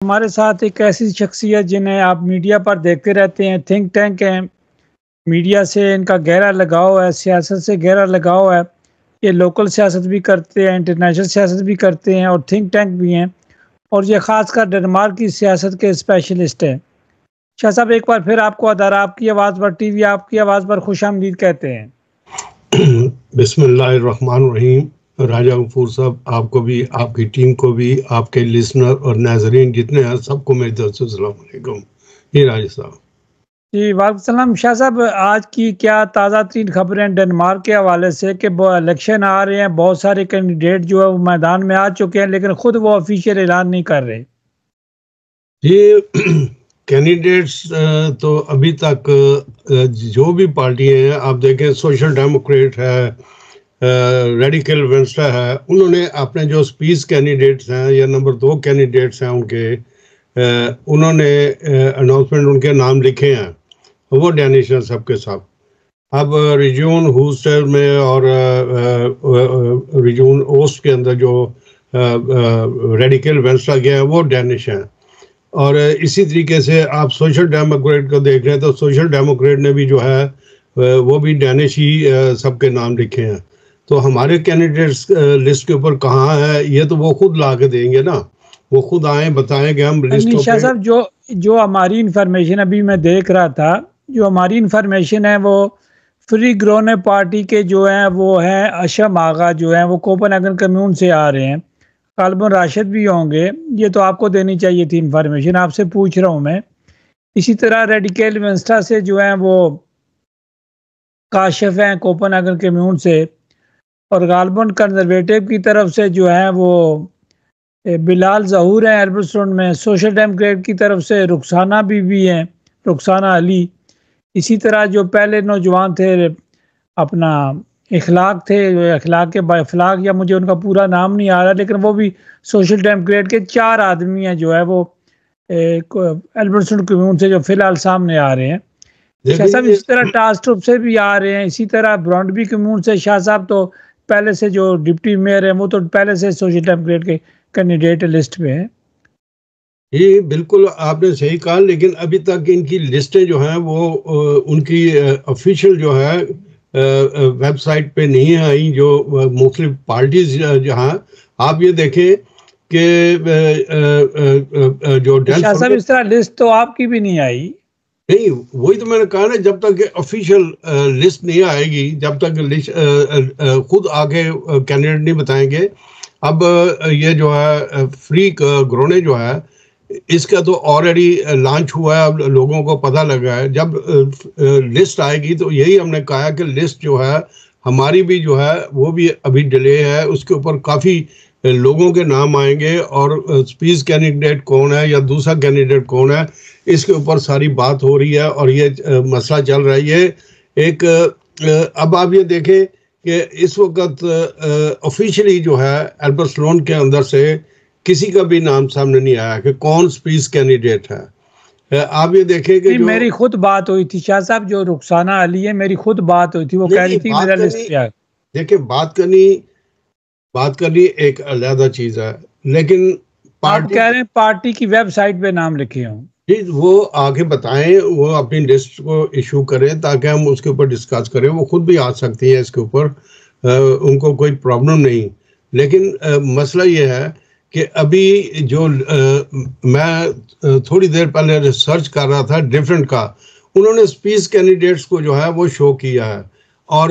हमारे साथ एक ऐसी शख्सियत जिन्हें आप मीडिया पर देखते रहते हैं, थिंक टैंक हैं, मीडिया से इनका गहरा लगाव है, सियासत से गहरा लगाव है। ये लोकल सियासत भी करते हैं, इंटरनेशनल सियासत भी करते हैं और थिंक टैंक भी हैं, और ये ख़ासकर डेनमार्क की सियासत के स्पेशलिस्ट हैं। शाह साहब, एक बार फिर आपको अदारा आपकी आवाज़ पर टीवी आपकी आवाज़ पर खुशामदीद कहते हैं। बिस्मिल्लाहिर्रहमानिर्रहीम। राजा गफूर साहब, आपको भी, आपकी टीम को भी, आपके लिसनर और नाजरीन जितने हैं सबको मेरी तरफ से अस्सलाम वालेकुम। ये राजा साहब जी, वालेकुम सलाम। शाह साहब, आज की क्या ताज़ा तीन खबरें डेनमार्क के हवाले से कि इलेक्शन आ रहे हैं, बहुत सारे कैंडिडेट जो है वो मैदान में आ चुके हैं, लेकिन खुद वो ऑफिशियल ऐलान नहीं कर रहे। ये कैंडिडेट्स तो अभी तक जो भी पार्टियां हैं, आप देखें सोशल डेमोक्रेट है, रेडिकल वेंस्टा है, उन्होंने अपने जो स्पीच कैंडिडेट्स हैं या नंबर 2 कैंडिडेट्स हैं उनके उन्होंने अनाउंसमेंट उनके नाम लिखे हैं, वो डैनिश हैं सबके सब। अब रिजून हूस्टर में और रिजून ओस्ट के अंदर जो रेडिकल वेंस्टा गया है वो डैनिश हैं। और इसी तरीके से आप सोशल डेमोक्रेट को देख रहे हैं तो सोशल डेमोक्रेट ने भी जो है वो भी डैनिश ही सबके नाम लिखे हैं। तो हमारे कैंडिडेट्स लिस्ट के ऊपर कहाँ है ये तो वो खुद ला के देंगे ना, वो खुद आए बताएंगे हम लिस्ट शाह साहब, जो हमारी इंफॉर्मेशन अभी मैं देख रहा था, जो हमारी इंफॉर्मेशन है वो फ्री ग्रोने पार्टी के जो हैं वो हैं अशम आगा, जो हैं वो कोपेनहेगन कम्यून से आ रहे हैं, कालबन राशिद भी होंगे। ये तो आपको देनी चाहिए थी इंफॉर्मेशन, आपसे पूछ रहा हूँ मैं। इसी तरह रेडिकल वेंस्टा से जो हैं वो काशिफ हैं कोपेनहेगन कम्यून से, और गालबन कंजर्वेटिव की तरफ से जो है वो बिलाल जहूर हैं एल्बर्टसोन में। सोशल डेमोक्रेट की तरफ से रुखसाना बीबी हैं, रुखसाना अली। इसी तरह जो पहले नौजवान थे अपना इखलाक थे, इखलाक के बाफलाक, या मुझे उनका पूरा नाम नहीं आ रहा, लेकिन वो भी सोशल डेमोक्रेट के 4 आदमी हैं जो है वो एल्बर्टसन कम्यून से जो फिलहाल सामने आ रहे हैं। शाह साहब, इसी तरह टास्ट्रुप से भी आ रहे हैं, इसी तरह ब्रॉन्डबी कम्यून से शाह साहब तो पहले से जो डिप्टी मेयर है वो तो पहले से सोशल डेमोक्रेट के कैंडिडेट लिस्ट में है। ये बिल्कुल आपने सही कहा, लेकिन अभी तक इनकी लिस्टें जो हैं वो उनकी ऑफिशियल जो है वेबसाइट पे नहीं आई, जो मुख्तलिफ पार्टीज जहाँ आप ये देखें कि जो शाह साहब इस तरह लिस्ट तो आपकी भी नहीं आई। नहीं, वही तो मैंने कहा ना, जब तक ऑफिशियल लिस्ट नहीं आएगी, जब तक लिस्ट खुद आके कैंडिडेट नहीं बताएंगे। अब ये जो है फ्री ग्रोने जो है इसका तो ऑलरेडी लॉन्च हुआ है, अब लोगों को पता लगा है। जब लिस्ट आएगी तो यही हमने कहा कि लिस्ट जो है हमारी भी जो है वो भी अभी डिले है, उसके ऊपर काफ़ी लोगों के नाम आएंगे और स्पीच कैंडिडेट कौन है या दूसरा कैंडिडेट कौन है इसके ऊपर सारी बात हो रही है और ये मसला चल रहा है। ये एक अब आप ये देखें कि इस वक्त ऑफिशियली जो है एल्बर्टसलोन के अंदर से किसी का भी नाम सामने नहीं आया कि कौन स्पीच कैंडिडेट है। आप ये देखें कि मेरी खुद बात हुई थी शाह साहब, जो रुखसाना अली है, मेरी खुद बात हुई थी, वो कह रही थी मेरा लिस्ट पे आ। देखिए, बात करनी एक अलग चीज है, लेकिन आप कह रहे हैं पार्टी की वेबसाइट पे नाम लिखे हों। जी, वो आगे बताएं, वो अपनी लिस्ट को इशू करें ताकि हम उसके ऊपर डिस्कस करें। वो खुद भी आ सकती है इसके ऊपर, उनको कोई प्रॉब्लम नहीं। लेकिन मसला ये है कि अभी जो मैं थोड़ी देर पहले रिसर्च कर रहा था डिफरेंट का, उन्होंने स्पीच कैंडिडेट्स को जो है वो शो किया है, और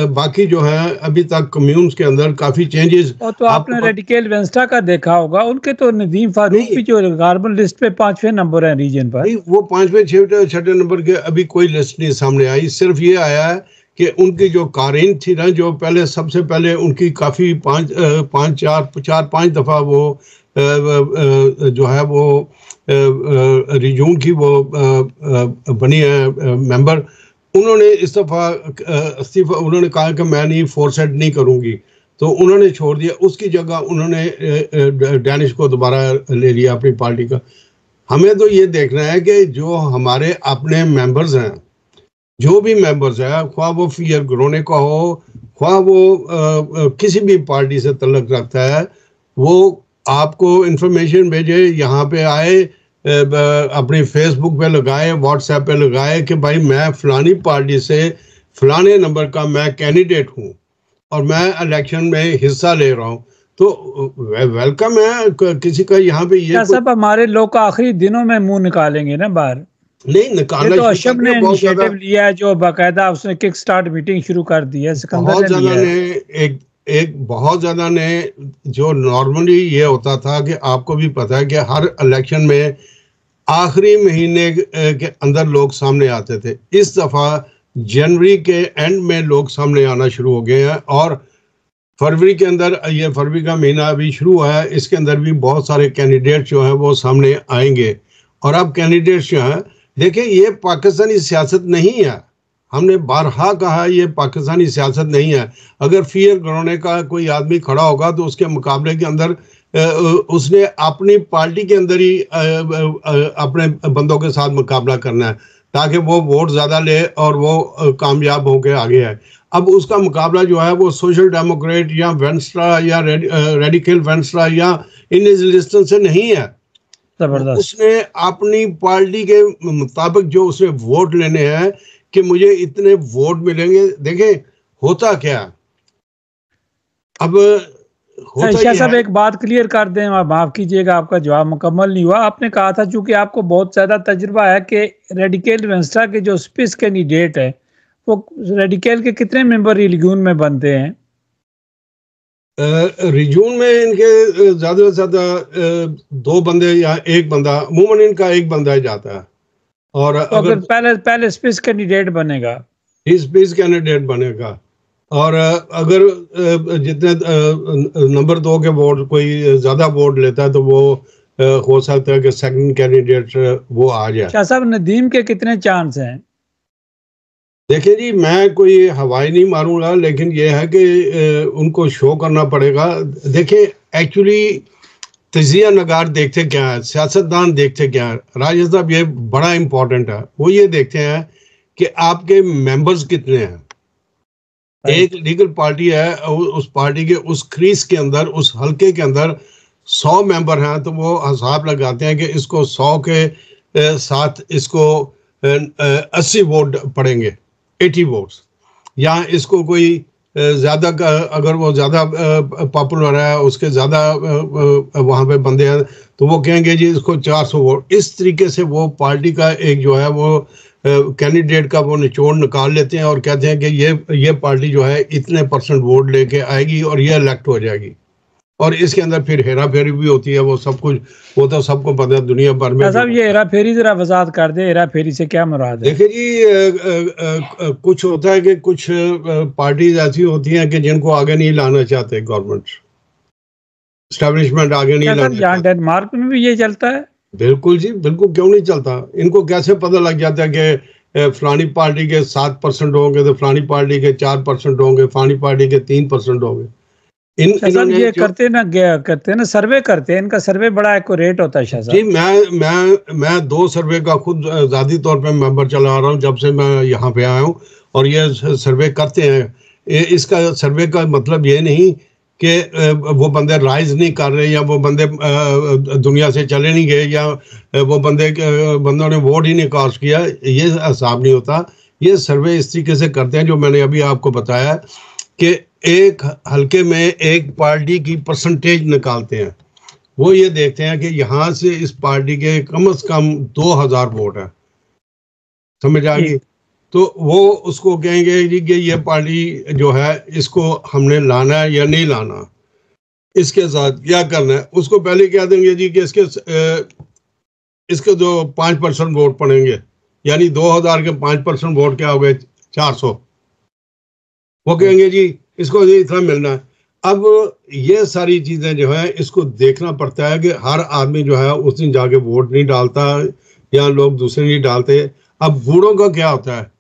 बाकी जो है अभी तक कम्यून्स के अंदर काफी चेंजेस। तो आपने रेडिकल वेंस्टा का देखा होगा, उनके तो नदीम फारूक भी जो कार्बन लिस्ट पे 5वें नंबर है रीजन पर। नहीं, वो 5वें 6वें नंबर के अभी कोई लिस्ट नहीं सामने आई। सिर्फ ये आया है कि उनकी जो कारीन थी ना, जो पहले सबसे पहले उनकी काफ़ी 4-5 दफ़ा वो जो है वो रिजून की वो बनी है मेंबर, उन्होंने इस दफ़ा इस्तीफा, उन्होंने कहा कि मैं नहीं फोरसेट नहीं करूँगी, तो उन्होंने छोड़ दिया। उसकी जगह उन्होंने डैनिश को दोबारा ले लिया अपनी पार्टी का। हमें तो ये देखना है कि जो हमारे अपने मेंबर्स हैं, जो भी मेंबर्स है, ख्वाह वो फियर ग्रोने का हो, ख्वाह वो किसी भी पार्टी से तल्लुक़ रखता है, वो आपको इंफॉर्मेशन भेजे, यहाँ पे आए, अपनी फेसबुक पे लगाए, व्हाट्सएप पे लगाए कि भाई मैं फलानी पार्टी से फलाने नंबर का मैं कैंडिडेट हूँ और मैं इलेक्शन में हिस्सा ले रहा हूँ, तो वेलकम है। किसी का यहाँ पे ये सब हमारे लोग आखिरी दिनों में मुंह निकालेंगे ना बाहर, नहीं निकालना। तो अशब ने इनिशिएटिव लिया है, जो बाकायदा उसने किक स्टार्ट मीटिंग शुरू कर दी है। बहुत ज्यादा ने एक बहुत ज्यादा ने, जो नॉर्मली ये होता था कि आपको भी पता है कि हर इलेक्शन में आखिरी महीने के अंदर लोग सामने आते थे। इस दफा जनवरी के एंड में लोग सामने आना शुरू हो गए हैं और फरवरी के अंदर, ये फरवरी का महीना अभी शुरू हुआ है, इसके अंदर भी बहुत सारे कैंडिडेट जो हैं वो सामने आएंगे। और अब कैंडिडेट्स जो हैं, देखिए ये पाकिस्तानी सियासत नहीं है, हमने बारहा कहा ये पाकिस्तानी सियासत नहीं है। अगर फियर गिराने का कोई आदमी खड़ा होगा तो उसके मुकाबले के अंदर उसने अपनी पार्टी के अंदर ही अपने बंदों के साथ मुकाबला करना है ताकि वो वोट ज़्यादा ले और वो कामयाब होकर आगे आए। अब उसका मुकाबला जो है वो सोशल डेमोक्रेट या वेंस्ट्रा या रेडिकल वेंस्ट्रा या इन लिस्टन से नहीं है। उसने अपनी पार्टी के मुताबिक जो उसने वोट लेने हैं कि मुझे इतने वोट मिलेंगे। देखें होता क्या, अब शाह साहब एक बात क्लियर कर दें, माफ कीजिएगा आपका जवाब मुकम्मल नहीं हुआ। आपने कहा था चूंकि आपको बहुत ज्यादा तजुर्बा है कि रेडिकल वेंस्ट्रा के जो स्पीस कैंडिडेट है वो रेडिकल के कितने मेंबर रिजून में बनते हैं? रिजून में इनके ज्यादा से ज्यादा 2 बंदे या 1 बंदा, अमूमन इनका 1 बंदा ही जाता है। और तो अगर पहले स्पीस कैंडिडेट बनेगा, स्पीस कैंडिडेट बनेगा, और अगर जितने नंबर 2 के वोट कोई ज्यादा वोट लेता है तो वो हो सकता है कि सेकंड कैंडिडेट वो आ जाए। शाह साहब नदीम के कितने चांस हैं? देखिए जी, मैं कोई हवाई नहीं मारूंगा, लेकिन ये है कि उनको शो करना पड़ेगा। देखिए एक्चुअली तजिया नगार देखते क्या है, सियासतदान देखते क्या है, राजेश साहब ये बड़ा इंपॉर्टेंट है। वो ये देखते हैं कि आपके मेंबर्स कितने हैं। एक लीगल पार्टी है, उस पार्टी के उस क्रीज के अंदर, उस हलके के अंदर 100 मेंबर हैं, तो वो हिसाब लगाते हैं कि इसको 100 के साथ इसको 80 वोट पड़ेंगे, 80 वोट्स, या इसको कोई ज़्यादा, अगर वो ज़्यादा पॉपुलर है, उसके ज़्यादा वहाँ पे बंदे हैं, तो वो कहेंगे जी इसको 400 वोट। इस तरीके से वो पार्टी का एक जो है वो कैंडिडेट का वो निचोड़ निकाल लेते हैं और कहते हैं कि ये पार्टी जो है इतने % वोट लेके आएगी और ये इलेक्ट हो जाएगी। और इसके अंदर फिर हेरा फेरी भी होती है, वो सब कुछ, वो तो सबको पता है दुनिया भर में। साहब ये हेरा फेरी जरा वजाहत कर दे, हेरा फेरी से क्या मुराद है? देखिए जी, कुछ होता है कि कुछ पार्टीज ऐसी होती हैं कि जिनको आगे नहीं लाना चाहते, गवर्नमेंट एस्टेब्लिशमेंट आगे नहीं लाना चाहते। डेनमार्क में भी ये चलता है? बिल्कुल जी, बिल्कुल, क्यों नहीं चलता। इनको कैसे पता लग जाता है कि फलानी पार्टी के 7% होंगे तो फलानी पार्टी के 4% होंगे, फलानी पार्टी के 3% होंगे। ये करते ना सर्वे करते हैं, इनका सर्वे बड़ा एक्यूरेट होता है। जी, मैं 2 सर्वे का खुद ज़ाती तौर पे मेंबर चला रहा हूँ जब से मैं यहाँ पे आया हूँ, और ये सर्वे करते हैं। इसका सर्वे का मतलब ये नहीं कि वो बंदे राइज नहीं कर रहे, या वो बंदे दुनिया से चले नहीं गए, या वो बंदों ने वोट ही नहीं कास्ट किया, ये हिसाब नहीं होता। ये सर्वे इस तरीके से करते हैं जो मैंने अभी आपको बताया कि एक हलके में एक पार्टी की परसेंटेज निकालते हैं। वो ये देखते हैं कि यहाँ से इस पार्टी के कम से कम 2000 वोट है, समझ आ गई? तो वो उसको कहेंगे जी कि ये पार्टी जो है इसको हमने लाना है या नहीं लाना, इसके साथ क्या करना है। उसको पहले क्या देंगे जी कि इसके जो 5% वोट पड़ेंगे, यानी 2000 के 5% वोट क्या हो गए, 400। वो कहेंगे जी इसको इतना मिलना है। अब ये सारी चीज़ें जो है इसको देखना पड़ता है कि हर आदमी जो है उस दिन जाके वोट नहीं डालता, या लोग दूसरे नहीं डालते। अब बूढ़ों का क्या होता है,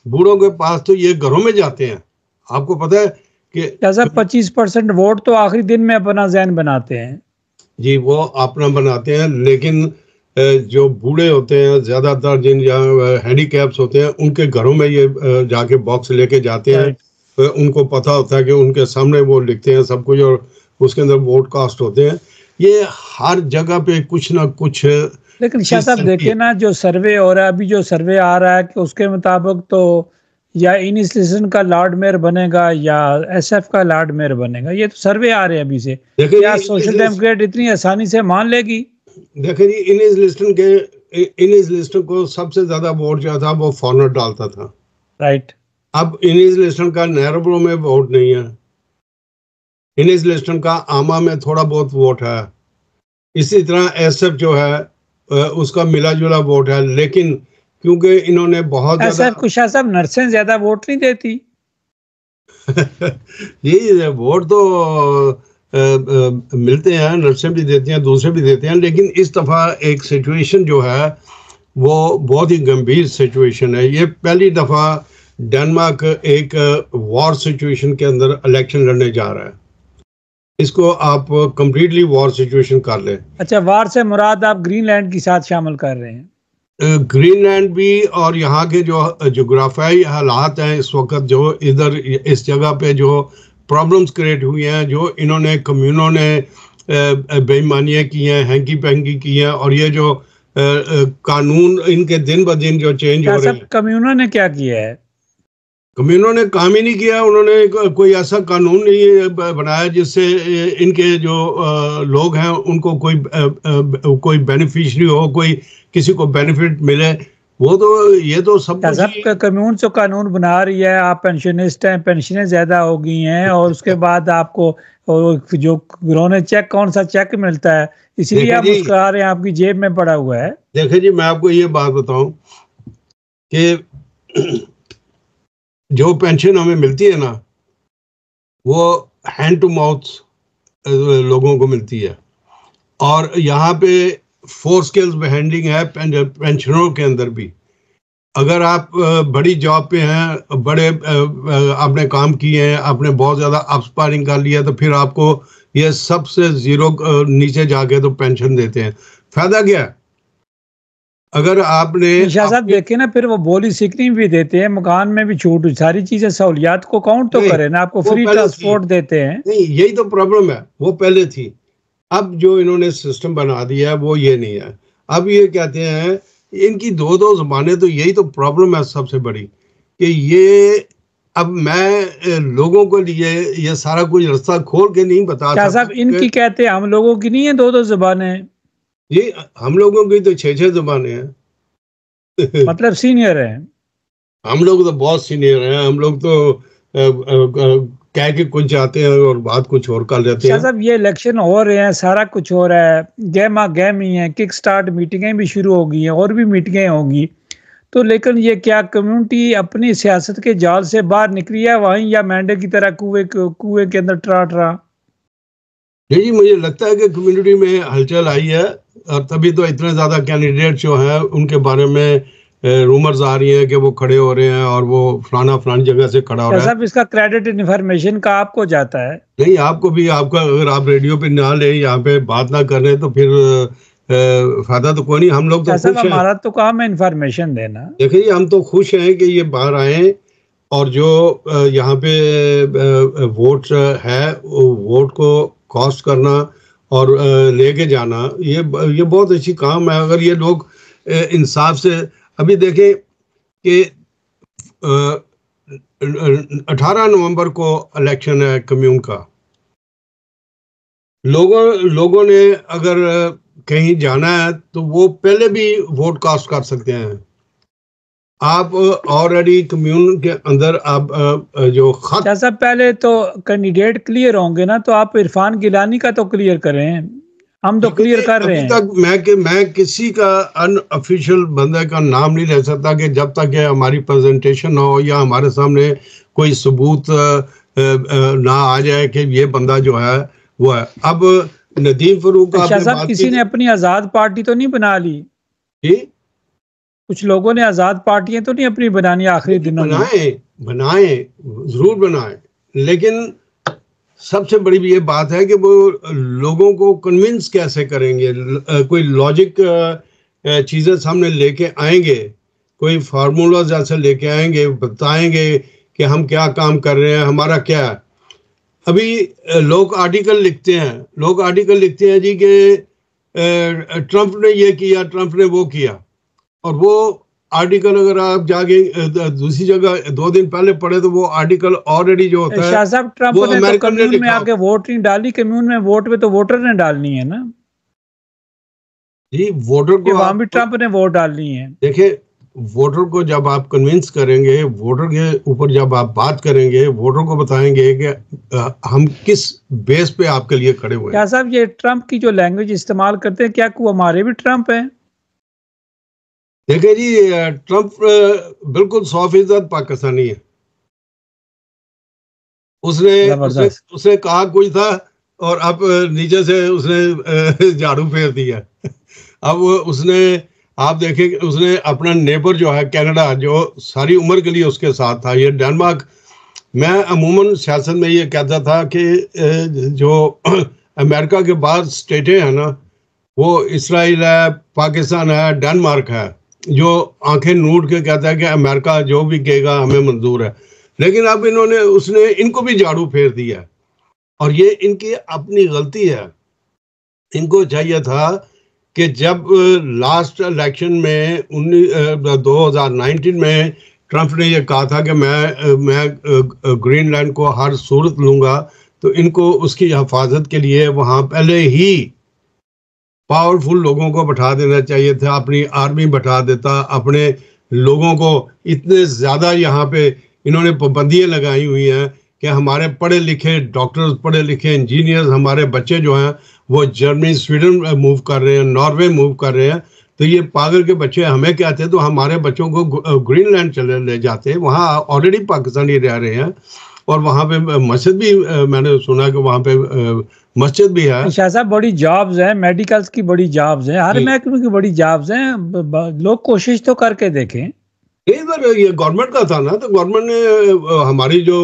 बूढ़ों के पास तो ये घरों में जाते हैं। आपको पता है कि 25% वोट तो आखिरी दिन में अपना ज़हन बनाते हैं जी, वो अपना बनाते हैं, लेकिन जो बूढ़े होते हैं ज़्यादातर, जिन हैंडीकैप्स होते हैं, उनके घरों में ये जाके बॉक्स लेके जाते हैं। उनको पता होता है कि उनके सामने वो लिखते हैं सब कुछ और उसके अंदर वोट कास्ट होते हैं। ये हर जगह पे कुछ ना कुछ। लेकिन शाह साहब देखिए ना, जो सर्वे हो रहा है अभी, जो सर्वे आ रहा है कि उसके मुताबिक तो या इनिस लिस्टन का लॉर्ड मेयर बनेगा या एसएफ का लॉर्ड मेयर बनेगा। ये तो सर्वे आ रहे हैं अभी से। क्या सोशल डेमोक्रेट इतनी आसानी से मान लेगी? देखिए जी, इनिस लिस्टन को सबसे ज्यादा वोट जो था वो फॉरनर डालता था। राइट। अब इनिस लिस्टन का नैरोब्रो में वोट नहीं है, इनिस लिस्टन का आमा में थोड़ा बहुत वोट है। इसी तरह एसएफ जो है उसका मिला जुला वोट है, लेकिन क्योंकि इन्होंने बहुत ज्यादा शाह साहब नर्सें ज्यादा वोट नहीं देती। ये वोट तो मिलते हैं, नर्सें भी देती हैं, दूसरे भी देते हैं, लेकिन इस दफा एक सिचुएशन जो है वो बहुत ही गंभीर सिचुएशन है। ये पहली दफा डेनमार्क एक वॉर सिचुएशन के अंदर इलेक्शन लड़ने जा रहा है। इसको आप कंप्लीटली वॉर सिचुएशन कर लें। अच्छा, वॉर से मुराद आप ग्रीनलैंड के साथ शामिल कर रहे हैं? ग्रीनलैंड भी, और यहाँ के जो जोग्राफियाई हालात हैं इस वक्त, जो इधर इस जगह पे जो प्रॉब्लम्स क्रिएट हुई हैं, जो इन्होंने कम्यूनों ने बेईमानियाँ की हैं, हैंकी पैंकी की हैं, और ये जो कानून इनके दिन ब दिन जो चेंज हो रहे हैं। कम्यूनों ने क्या किया है? कम्यूनों ने काम ही नहीं किया। उन्होंने कोई ऐसा कानून नहीं बनाया जिससे इनके जो लोग हैं उनको कोई बेनिफिशियरी हो, कोई किसी को बेनिफिट मिले। वो तो ये तो सब कम्यून जो कानून बना रही है, आप पेंशनिस्ट हैं, पेंशनें ज्यादा हो गई हैं, और उसके बाद आपको जो उन्होंने चेक, कौन सा चेक मिलता है, इसीलिए आप मुस्कुरा रहे हैं, आपकी जेब में पड़ा हुआ है। देखिए जी, मैं आपको ये बात बताऊं कि जो पेंशन हमें मिलती है ना, वो हैंड टू माउथ लोगों को मिलती है, और यहाँ पे 4 स्केल्स हैंडिंग है पेंशनरों के अंदर भी। अगर आप बड़ी जॉब पे हैं, बड़े आपने काम किए हैं, आपने बहुत ज़्यादा अपस्पायरिंग कर लिया, तो फिर आपको ये सबसे जीरो नीचे जाके तो पेंशन देते हैं। फायदा क्या? अगर आपने शाह साहब देखे ना, फिर वो बोली सीखनी भी देते हैं, मकान में भी छूट, सारी चीजें सहूलियात को काउंट तो करें ना, आपको फ्री ट्रांसपोर्ट देते हैं। नहीं, यही तो प्रॉब्लम है, वो पहले थी। अब जो इन्होंने सिस्टम बना दिया है वो ये नहीं है। अब ये कहते हैं इनकी 2 ज़बानें, तो यही तो प्रॉब्लम है सबसे बड़ी, कि ये अब मैं लोगों को लिए ये सारा कुछ रास्ता खोल के नहीं बता सकता। साहब इनकी कहते हैं, हम लोगों की नहीं है 2 ज़बानें। ये हम लोगों की तो 6 ज़बानें हैं। मतलब सीनियर है। हम लोग तो बहुत सीनियर हैं। हम लोग तो कह के कुछ जाते हैं और बात कुछ और कर लेते हैं। साहब ये इलेक्शन हो रहे हैं, सारा कुछ हो रहा है, गहमा गहमी है, किक स्टार्ट मीटिंगें भी शुरू हो गई हैं, और भी मीटिंगें होंगी, तो लेकिन ये क्या कम्युनिटी अपनी सियासत के जाल से बाहर निकली है वहीं, या मेंढक की तरह कुएं के अंदर ट्रा? जी, मुझे लगता है कि कम्युनिटी में हलचल आई है, और तभी तो इतने ज्यादा कैंडिडेट जो हैं उनके बारे में रूमर्स आ रही हैं कि वो खड़े हो रहे हैं, और वो फलानी जगह से खड़ा हो रहा है। साहब इसका क्रेडिट इन्फॉर्मेशन का आपको जाता है? नहीं, आपको भी। आपका अगर आप रेडियो पे ना ले, यहाँ पे बात ना कर रहे, तो फिर फायदा तो कोई नहीं। हम लोग तो खुश हैं। हमारा तो काम है इन्फॉर्मेशन देना। देखिए, हम तो खुश हैं कि ये बाहर आए, और जो यहाँ पे वोट है, वोट को कॉस्ट करना और लेके जाना, ये बहुत अच्छी काम है। अगर ये लोग इंसाफ से, अभी देखें कि 18 नवंबर को इलेक्शन है कम्यून का। लोगों ने अगर कहीं जाना है तो वो पहले भी वोट कास्ट कर सकते हैं। आप ऑलरेडी कम्यून के अंदर आप जो खत, जैसा पहले तो कैंडिडेट क्लियर होंगे ना, तो आप इरफान गिलानी का तो क्लियर करें। हम तो क्लियर कर रहे हैं। अभी तक मैं किसी का अनऑफिशियल बंदे का नाम नहीं ले सकता कि जब तक हमारी प्रेजेंटेशन ना हो या हमारे सामने कोई सबूत ना आ जाए कि ये बंदा जो है वो है। अब नदीम फरूक साहब, किसी ने अपनी आजाद पार्टी तो नहीं बना ली? कुछ लोगों ने आजाद पार्टियां तो नहीं अपनी बनानी आखिरी दिनों में? बनाए जरूर बनाए, लेकिन सबसे बड़ी भी ये बात है कि वो लोगों को कन्विंस कैसे करेंगे। कोई लॉजिक चीज़ें सामने लेके आएंगे, कोई फार्मूला जैसे लेके आएंगे, बताएंगे कि हम क्या काम कर रहे हैं, हमारा क्या है। अभी लोग आर्टिकल लिखते हैं जी कि ट्रंप ने ये किया, ट्रंप ने वो किया, और वो आर्टिकल अगर आप जाके दूसरी जगह 2 दिन पहले पढ़े तो वो आर्टिकल ऑलरेडी जो होता है, शाह साहब ट्रंप ने तो कम्यून में आके वोट नहीं डाली, कम्यून में वोट पे तो वोटर ने डालनी है ना जी, वोटर को वहां भी ट्रंप ने वोट डालनी है। देखिए, वोटर को जब आप कन्विंस करेंगे, वोटर के ऊपर जब आप बात करेंगे, वोटर को बताएंगे कि हम किस बेस पे आपके लिए खड़े हुए हैं। क्या साहब ये ट्रंप की जो लैंग्वेज इस्तेमाल करते हैं, क्या वो हमारे भी ट्रंप हैं? देखिए जी, ट्रंप बिल्कुल 100% पाकिस्तानी है। उसने कहा कुछ था और अब नीचे से उसने झाड़ू फेर दिया। अब उसने, आप देखें, उसने अपना नेबर जो है कनाडा, जो सारी उम्र के लिए उसके साथ था, ये डेनमार्क। मैं अमूमन सियासत में ये कहता था कि जो अमेरिका के बाद स्टेटें हैं ना, वो इसराइल है, पाकिस्तान है, डेनमार्क है, जो आंखें नूट के कहता है कि अमेरिका जो भी कहेगा हमें मंजूर है। लेकिन अब उसने इनको भी झाड़ू फेर दिया, और ये इनकी अपनी गलती है। इनको चाहिए था कि जब लास्ट इलेक्शन में 2019 में ट्रंप ने ये कहा था कि मैं ग्रीनलैंड को हर सूरत लूंगा, तो इनको उसकी हिफाजत के लिए वहां पहले ही पावरफुल लोगों को बैठा देना चाहिए था, अपनी आर्मी बैठा देता, अपने लोगों को। इतने ज़्यादा यहाँ पे इन्होंने पाबंदियाँ लगाई हुई हैं कि हमारे पढ़े लिखे डॉक्टर्स, पढ़े लिखे इंजीनियर्स, हमारे बच्चे जो हैं वो जर्मनी, स्वीडन मूव कर रहे हैं, नॉर्वे मूव कर रहे हैं। तो ये पागल के बच्चे हमें कहते हैं, तो हमारे बच्चों को ग्रीनलैंड चले ले जाते हैं। वहाँ ऑलरेडी पाकिस्तानी रह रहे हैं, और वहाँ पे मस्जिद भी, मैंने सुना कि वहाँ पे मस्जिद भी है। शाह साहब बड़ी जॉब्स हैं, मेडिकल्स की बड़ी जॉब्स हैं, हर महकमे की बड़ी जॉब्स हैं। लोग कोशिश तो करके देखें। इधर ये गवर्नमेंट का था ना, तो गवर्नमेंट ने हमारी जो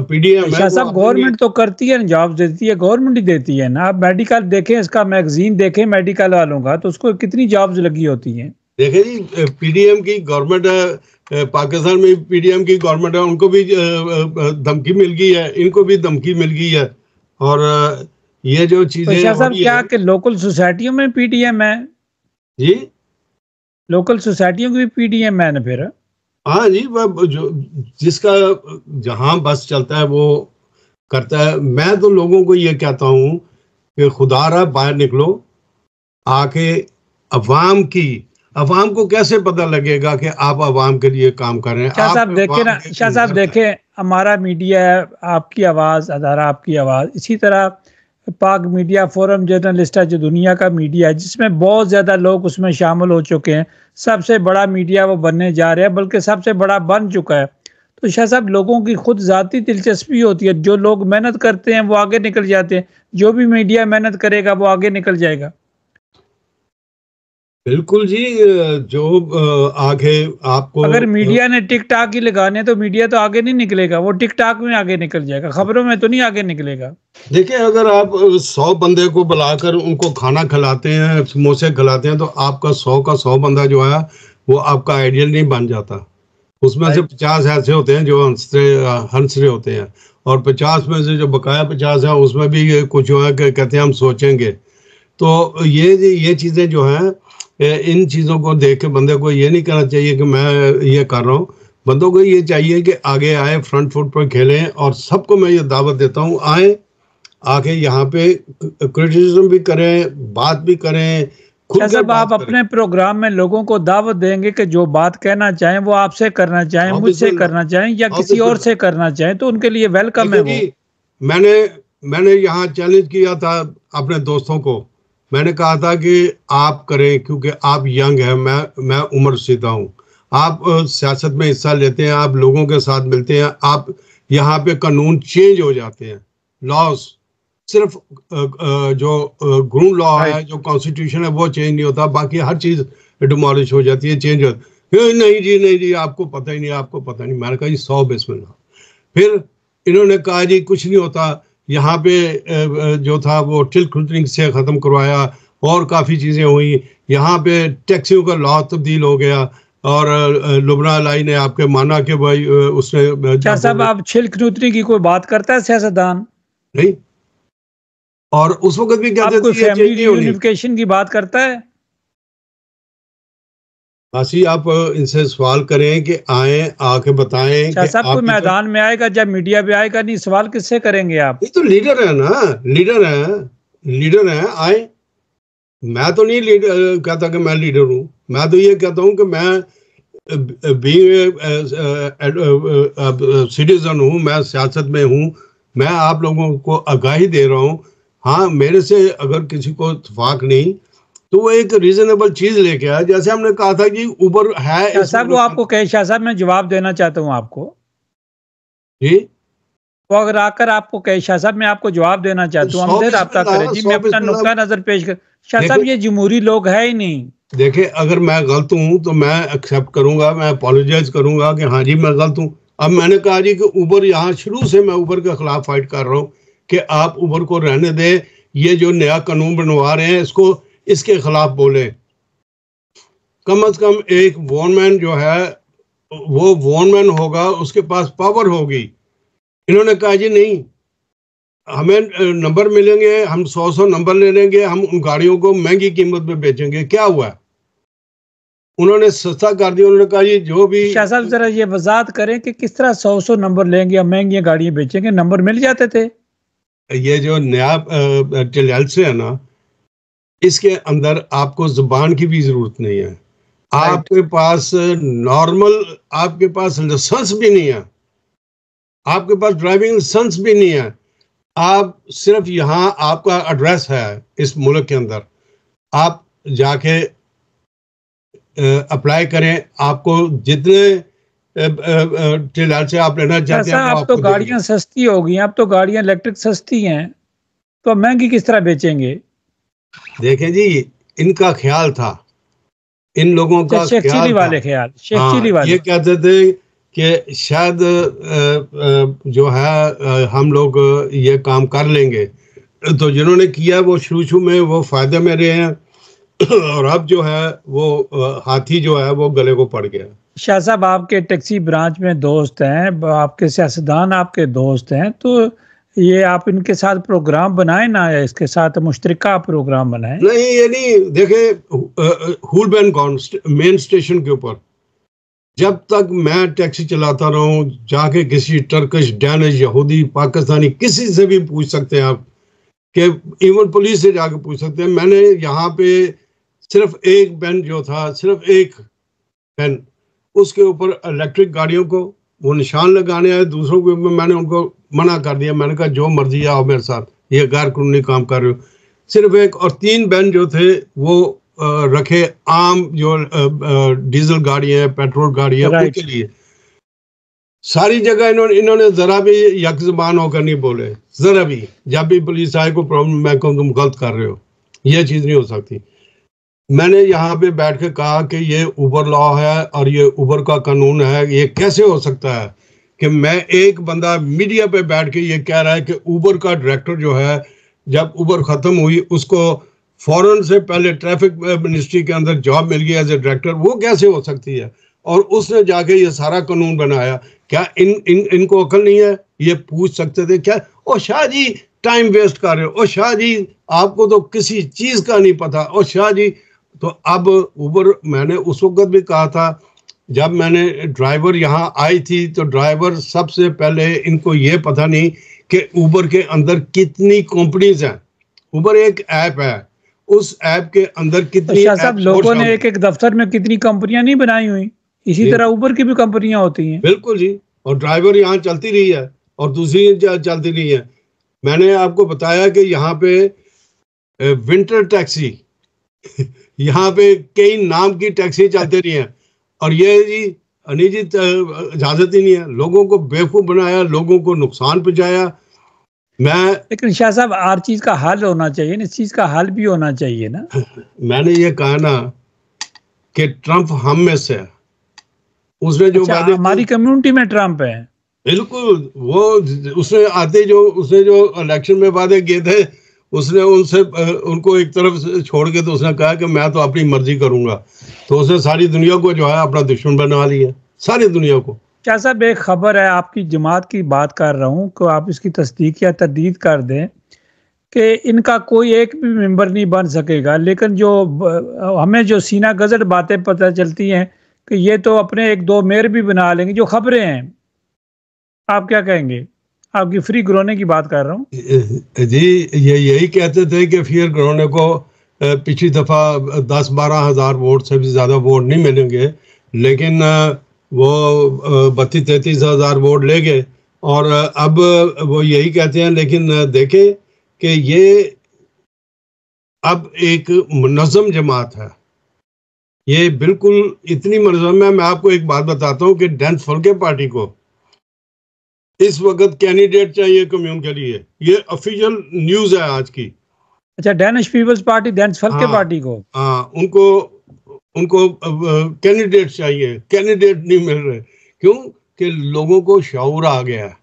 पीडीएम है, सब गवर्नमेंट तो करती है, जॉब देती है, गवर्नमेंट ही देती है ना। आप मेडिकल देखें, इसका मैगजीन देखें मेडिकल वालों का, तो उसको कितनी जॉब्स लगी होती हैं। देखें जी, पीडीएम की गवर्नमेंट है, पाकिस्तान में पीडीएम की गवर्नमेंट है, उनको भी धमकी मिल गई है, इनको भी धमकी मिल गई है। और ये जो चीजें सर क्या कि लोकल सोसाइटियों में पीडीएम है जी, लोकल सोसाइटियों की भी पीडीएम है ना फिर? हाँ जी, जो जिसका जहां बस चलता है वो करता है। मैं तो लोगों को ये कहता हूँ कि खुदारा बाहर निकलो, आके अवाम को कैसे पता लगेगा कि आप अवाम के लिए काम कर रहे हैं। शाह साहब देखें ना, शाह साहब देखें, हमारा मीडिया है, आपकी आवाज़, अदारा आपकी आवाज़, इसी तरह पाक मीडिया फोरम जर्नलिस्ट है जो दुनिया का मीडिया है, जिसमें बहुत ज़्यादा लोग उसमें शामिल हो चुके हैं। सबसे बड़ा मीडिया वो बनने जा रहे हैं, बल्कि सबसे बड़ा बन चुका है। तो शाह साहब लोगों की खुद ज़ाती दिलचस्पी होती है, जो लोग मेहनत करते हैं वो आगे निकल जाते हैं, जो भी मीडिया मेहनत करेगा वो आगे निकल जाएगा। बिल्कुल जी, जो आगे आपको, अगर मीडिया ने टिकटॉक ही लगाने तो मीडिया तो आगे नहीं निकलेगा, वो टिकटॉक में आगे निकल जाएगा, खबरों में तो नहीं आगे निकलेगा। देखिए, अगर आप 100 बंदे को बुलाकर उनको खाना खिलाते हैं, समोसे खिलाते हैं, तो आपका 100 का 100 बंदा जो है वो आपका आइडियल नहीं बन जाता। उसमें से 50 ऐसे होते हैं जो हंसरे होते हैं, और 50 में से जो बकाया 50 है उसमें भी कुछ जो है कहते हैं हम सोचेंगे। तो ये चीज़ें जो हैं, इन चीज़ों को देख के बंदे को ये नहीं कहना चाहिए कि मैं ये कर रहा हूँ। बंदों को ये चाहिए कि आगे आए, फ्रंट फुट पर खेलें, और सबको मैं ये दावत देता हूँ, आए, आके यहाँ पे क्रिटिसिज्म भी करें, बात भी करें। जब आप अपने प्रोग्राम में लोगों को दावत देंगे कि जो बात कहना चाहें वो आपसे करना चाहें, मुझसे करना चाहें, या किसी और से करना चाहें, तो उनके लिए वेलकम है वो। मैंने यहाँ चैलेंज किया था अपने दोस्तों को, मैंने कहा था कि आप करें, क्योंकि आप यंग हैं, मैं उम्र सीधा हूँ। आप सियासत में हिस्सा लेते हैं, आप लोगों के साथ मिलते हैं, आप यहाँ पे कानून चेंज हो जाते हैं, लॉज, सिर्फ जो ग्रून लॉ है, जो कॉन्स्टिट्यूशन है वो चेंज नहीं होता, बाकी हर चीज़ डिमोलिश हो जाती है, चेंज होती है। नहीं जी आपको पता ही नहीं, आपको पता नहीं। मैंने कहा जी 100 बिस्मिल्लाह। फिर इन्होंने कहा जी कुछ नहीं होता, यहाँ पे जो था वो टिल क्रूटनिंग से ख़त्म करवाया, और काफ़ी चीज़ें हुई। यहाँ पे टैक्सियों का लॉ तब्दील हो गया, और लुबना लाई ने आपके माना कि भाई उसने। क्या साहब आप छिल क्रूटनिंग की कोई बात करता है सियासतदान? नहीं। और उस वक्त भी कहते थे फैमिली यूनिफिकेशन की बात करता है। आसी आप इनसे सवाल करें कि आए आके बताएं कि सब कोई मैदान में आएगा, जब मीडिया पे आएगा नहीं, सवाल किससे करेंगे आप? ये तो लीडर है ना, लीडर है आए। मैं तो नहीं लीडर कहता कि मैं लीडर हूँ, मैं तो ये कहता हूँ कि मैं सिटीजन हूँ, मैं सियासत में हूँ, मैं आप लोगों को आगाही दे रहा हूँ। हाँ, मेरे से अगर किसी को इत्तेफाक नहीं तो वो एक रीजनेबल चीज लेके आया। जैसे हमने कहा था कि उबर है, साहब वो आपको कहे, शाह साहब मैं जवाब देना चाहता हूँ आपको जी। वो अगर आकर आपको कहे, शाह साहब मैं आपको जवाब देना चाहता हूँ, हमसे रब्ता करें जी, मैं अपना नुक्ता नजर पेश कर। शाह साहब ये जमहूरी लोग है ही नहीं। देखिए, अगर मैं गलत हूँ तो मैं एक्सेप्ट करूंगा, मैं अपोलोजाइज करूंगा कि हाँ जी मैं गलत हूँ। अब मैंने कहा जी कि उबर, यहाँ शुरू से मैं उबर के खिलाफ फाइट कर रहा हूँ कि आप उबर को रहने दें, ये जो नया कानून बनवा रहे हैं इसको, इसके खिलाफ बोले। कम से कम एक वॉनमैन जो है वो वॉनमैन होगा, उसके पास पावर होगी। इन्होंने कहा जी नहीं, हमें नंबर मिलेंगे, हम 100 नंबर ले लेंगे, हम उन गाड़ियों को महंगी कीमत में बेचेंगे। क्या हुआ? उन्होंने सस्ता कर दिया। उन्होंने कहा जी जो भी। शाह साहब जरा ये वजाहत करें कि किस तरह 100 नंबर लेंगे या महंगी गाड़ियां बेचेंगे, नंबर मिल जाते थे। ये जो नया टेलसे है ना, इसके अंदर आपको जुबान की भी जरूरत नहीं है, आपके पास नॉर्मल, आपके पास लाइसेंस भी नहीं है, आपके पास ड्राइविंग लाइसेंस भी नहीं है, आप सिर्फ यहाँ आपका एड्रेस है इस मुल्क के अंदर, आप जाके अप्लाई करें, आपको जितने टेलर से आप लेना चाहते हैं। अब तो गाड़ियां सस्ती हो गई, अब तो गाड़ियां इलेक्ट्रिक सस्ती हैं, तो महंगी किस तरह बेचेंगे? देखें जी, इनका ख्याल था, इन लोगों का शेख चिली वाले ख्याल, शेख चिली वाले ये कहते थे कि शायद जो है हम लोग ये काम कर लेंगे। तो जिन्होंने किया वो शुरू में वो फायदे में रहे हैं, और अब जो है वो हाथी जो है वो गले को पड़ गया। शाह साहब आपके टैक्सी ब्रांच में दोस्त हैं, आपके सियासतदान आपके दोस्त हैं, तो ये आप इनके साथ प्रोग्राम बनाए ना, इसके साथ मुश्तरका प्रोग्राम बनाए। नहीं, ये नहीं। देखे, हुलबैन मेन स्टेशन के ऊपर जब तक मैं टैक्सी चलाता रहा हूँ, जाके किसी टर्किश, डैनिश, यहूदी, पाकिस्तानी किसी से भी पूछ सकते हैं आप, कि इवन पुलिस से जाके पूछ सकते हैं। मैंने यहाँ पे सिर्फ एक बैन जो था, सिर्फ एक बैन, उसके ऊपर इलेक्ट्रिक गाड़ियों को वो निशान लगाने आए, दूसरों के ऊपर मैंने उनको मना कर दिया। मैंने कहा जो मर्जी आओ मेरे साथ, ये गैर कानूनी काम कर रहे हो। सिर्फ एक और 3 बैन जो थे वो रखे आम जो डीजल गाड़ियां, पेट्रोल गाड़ियां, उनके लिए। सारी जगह इन्होंने जरा भी यक ज़बान होकर नहीं बोले, जरा भी। जब भी पुलिस आए को प्रॉब्लम, मैं कहूँ तुम गलत कर रहे हो, यह चीज़ नहीं हो सकती। मैंने यहाँ पे बैठ के कहा कि ये उबर लॉ है और ये उबर का कानून है, ये कैसे हो सकता है कि मैं एक बंदा मीडिया पे बैठ के ये कह रहा है कि उबर का डायरेक्टर जो है, जब उबर ख़त्म हुई उसको फौरन से पहले ट्रैफिक मिनिस्ट्री के अंदर जॉब मिल गई एज ए डायरेक्टर, वो कैसे हो सकती है? और उसने जाके ये सारा कानून बनाया। क्या इनको अकल नहीं है? ये पूछ सकते थे क्या? ओ शाह जी टाइम वेस्ट कर रहे हो, ओ शाह जी आपको तो किसी चीज़ का नहीं पता, ओ शाह जी। तो अब उबर, मैंने उस वक्त भी कहा था जब मैंने ड्राइवर यहाँ आई थी, तो ड्राइवर सबसे पहले इनको ये पता नहीं कि उबर के अंदर कितनी कंपनीज हैं। उबर एक ऐप है, उस ऐप के अंदर कितनी सब लोगों ने एक एक दफ्तर में कितनी कंपनियां नहीं बनाई हुई, इसी तरह उबर की भी कंपनियां होती हैं। बिल्कुल जी, और ड्राइवर यहाँ चलती रही है और दूसरी चलती रही है। मैंने आपको बताया कि यहाँ पे विंटर टैक्सी यहाँ पे कई नाम की टैक्सी चलती रही है, और ये जी अनिजी इजाजत ही नहीं है। लोगों को बेवकूफ बनाया, लोगों को नुकसान पहुंचाया। लेकिन शाह साहब हर चीज का हल होना चाहिए ना, इस चीज का हल भी होना चाहिए ना। मैंने ये कहा ना कि ट्रंप हम में से है, उसने जो हमारी कम्युनिटी में ट्रंप है। बिल्कुल, वो उसने आते उसने जो इलेक्शन में वादे किए थे, उसने उनको एक तरफ छोड़ के तो उसने कहा कि मैं तो अपनी मर्जी करूंगा। तो उसने सारी दुनिया को जो है अपना दुश्मन बना लिया, सारी दुनिया को। शाह साहब, एक खबर है, आपकी जमात की बात कर रहा हूँ, कि आप इसकी तस्दीक या तरदीद कर दें कि इनका कोई एक भी मेंबर नहीं बन सकेगा, लेकिन जो हमें जो सीना गजट बातें पता चलती हैं कि ये तो अपने एक दो मेयर भी बना लेंगे, जो खबरें हैं, आप क्या कहेंगे? आपकी फ्री ग्रोने की बात कर रहा हूँ। जी, ये यही कहते थे कि फ्री ग्रोने को पिछली दफ़ा 10-12 हज़ार वोट से भी ज़्यादा वोट नहीं मिलेंगे, लेकिन वो 32-33 हज़ार वोट ले गए। और अब वो यही कहते हैं, लेकिन देखें कि ये अब एक मुनज़्ज़म जमात है, ये बिल्कुल इतनी मुनज़्ज़म है। मैं आपको एक बात बताता हूँ कि डेंस फलके पार्टी को इस वक्त कैंडिडेट चाहिए कम्यून के लिए, ये ऑफिशियल न्यूज़ है आज की। अच्छा, Danish peoples party, Danish फलके party को, हाँ, उनको कैंडिडेट चाहिए, कैंडिडेट नहीं मिल रहे। क्यों? कि लोगों को शऊर आ गया है,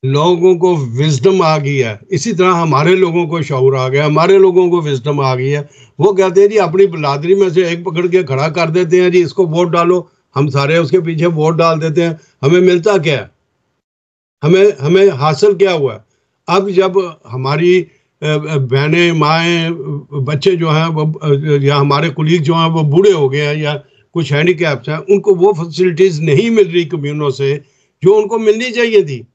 लोगों को विजडम आ गई है। इसी तरह हमारे लोगों को शऊर आ गया, हमारे लोगों को विजडम आ गई है। वो कहते हैं जी अपनी बिरादरी में से एक पकड़ के खड़ा कर देते हैं, जी इसको वोट डालो, हम सारे उसके पीछे वोट डाल देते हैं। हमें मिलता क्या है? हमें हासिल क्या हुआ? अब जब हमारी बहनें, माएँ, बच्चे जो हैं वो, या हमारे कुलीग जो हैं वो बूढ़े हो गए हैं या कुछ हैंडीकैप्स हैं, उनको वो फैसिलिटीज नहीं मिल रही कम्यूनों से जो उनको मिलनी चाहिए थी।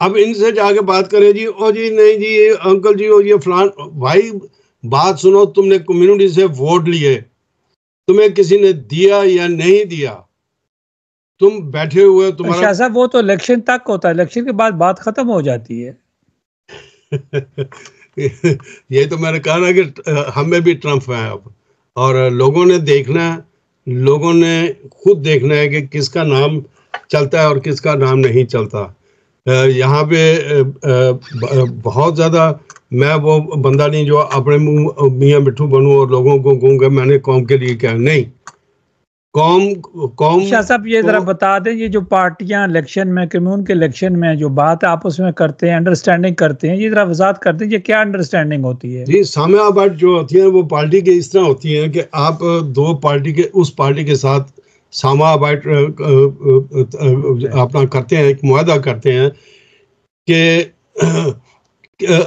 अब इनसे जाके बात करें जी, ओ जी नहीं जी ये अंकल जी, और ये फलान भाई, बात सुनो, तुमने कम्युनिटी से वोट लिए, तुम्हें किसी ने दिया या नहीं दिया? तुम बैठे हुए, तुम्हारा शाह साहब वो तो इलेक्शन तक होता है, इलेक्शन के बाद बात खत्म हो जाती है। ये तो मैंने कहा ना कि हमें भी ट्रम्प है अब, और लोगों ने देखना है, लोगों ने खुद देखना है कि किसका नाम चलता है और किसका नाम नहीं चलता। यहाँ पे बहुत ज़्यादा मैं वो बंदा नहीं जो अपने मुंह मियाँ मिट्ठू बनूं और लोगों को कहूँगा मैंने कौम के लिए क्या। नहीं, कौम शाह साहब ये जरा बता दें, ये जो पार्टियां इलेक्शन में, कम्यून के इलेक्शन में जो बात आपस में करते हैं, अंडरस्टैंडिंग करते हैं, ये जरा वजात करते हैं, ये क्या अंडरस्टैंडिंग होती है? जी, सामया बात जो होती है वो पार्टी के इस तरह होती है कि आप दो पार्टी के, उस पार्टी के साथ सामा बाइट अपना करते हैं, एक मुआहदा करते हैं कि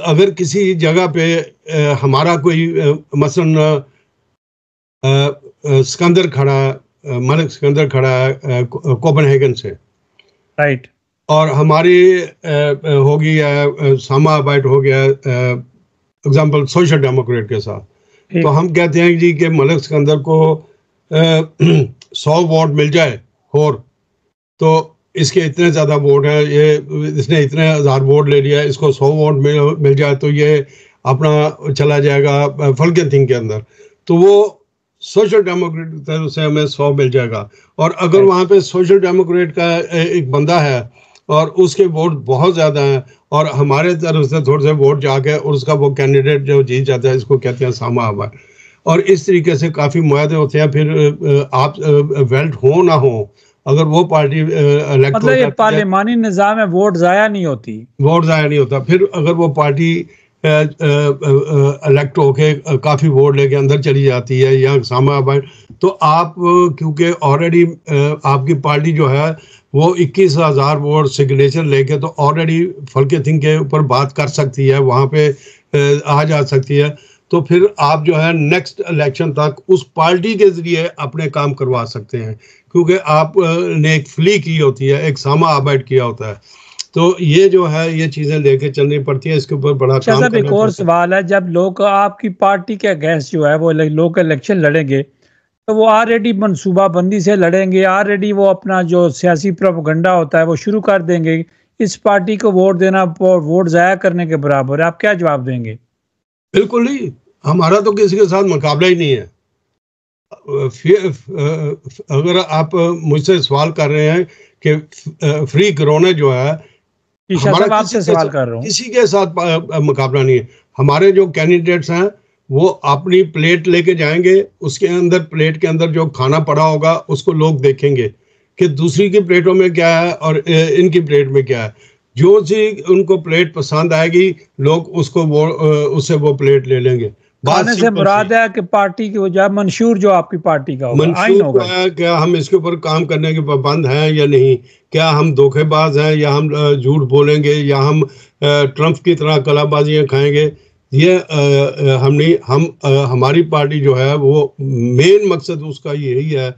अगर किसी जगह पे हमारा कोई मसलन सिकंदर खड़ा है, मलिक सिकंदर खड़ा है कोपनहेगन से, राइट, और हमारी हो गई सामा बाइट हो गया एग्जाम्पल सोशल डेमोक्रेट के साथ, तो हम कहते हैं जी कि मलिक सिकंदर को 100 वोट मिल जाए और तो इसके इतने ज़्यादा वोट हैं, ये इसने इतने हज़ार वोट ले लिया, इसको 100 वोट मिल जाए तो ये अपना चला जाएगा फलके थिंग के अंदर, तो वो सोशल डेमोक्रेट की तरफ से हमें 100 मिल जाएगा। और अगर वहाँ पे सोशल डेमोक्रेट का एक बंदा है और उसके वोट बहुत ज़्यादा हैं और हमारे तरफ से थोड़े से वोट जाके और उसका वो कैंडिडेट जो जीत जाता है, इसको कहते हैं सामा आबाद। और इस तरीके से काफ़ी मुआहदे होते हैं। फिर आप वेल्ट हो ना हो, अगर वो पार्टी इलेक्ट मतलब ये पार्लिमानी निज़ाम है, वोट ज़ाया नहीं होती, वोट ज़ाया नहीं होता। फिर अगर वो पार्टी इलेक्ट होके काफ़ी वोट लेके अंदर चली जाती है या सामा आबाद, तो आप क्योंकि ऑलरेडी आपकी पार्टी जो है वो 21,000 वोट सिग्नेचर लेके तो ऑलरेडी फलके थिंग के ऊपर बात कर सकती है, वहाँ पे आ जा सकती है, तो फिर आप जो है नेक्स्ट इलेक्शन तक उस पार्टी के जरिए अपने काम करवा सकते हैं, क्योंकि आप ने एक फ्ली की होती है, एक सामा आबाद किया होता है। तो ये जो है ये चीज़ें लेके चलनी पड़ती है, इसके ऊपर बड़ा काम करना। एक और सवाल है, जब लोग आपकी पार्टी के अगेंस्ट जो है वो लोग इलेक्शन लड़ेंगे तो वो ऑलरेडी मनसूबाबंदी से लड़ेंगे, ऑलरेडी वो अपना जो सियासी प्रोपेगेंडा होता है वो शुरू कर देंगे, इस पार्टी को वोट देना वोट ज़ाया करने के बराबर है। आप क्या जवाब देंगे? बिल्कुल नहीं, हमारा तो किसी के साथ मुकाबला ही नहीं है। अगर आप मुझसे सवाल कर रहे हैं कि फ्री कोरोना जो है, हमारा आपसे सवाल कर रहा हूं, किसी के साथ मुकाबला नहीं है। हमारे जो कैंडिडेट्स हैं वो अपनी प्लेट लेके जाएंगे, उसके अंदर प्लेट के अंदर जो खाना पड़ा होगा उसको लोग देखेंगे कि दूसरी की प्लेटों में क्या है और इनकी प्लेट में क्या है। जो सी उनको प्लेट पसंद आएगी लोग उसको उससे वो प्लेट ले लेंगे। खाने से मुराद है कि पार्टी की वजह मंशूर जो आपकी पार्टी का होगा, आइन मंशूर होगा। है, क्या हम इसके ऊपर काम करने के पाबंद हैं या नहीं? क्या हम धोखेबाज हैं, या हम झूठ बोलेंगे, या हम ट्रम्प की तरह कलाबाजियां खाएंगे? ये हम नहीं, हमारी पार्टी जो है वो मेन मकसद उसका यही है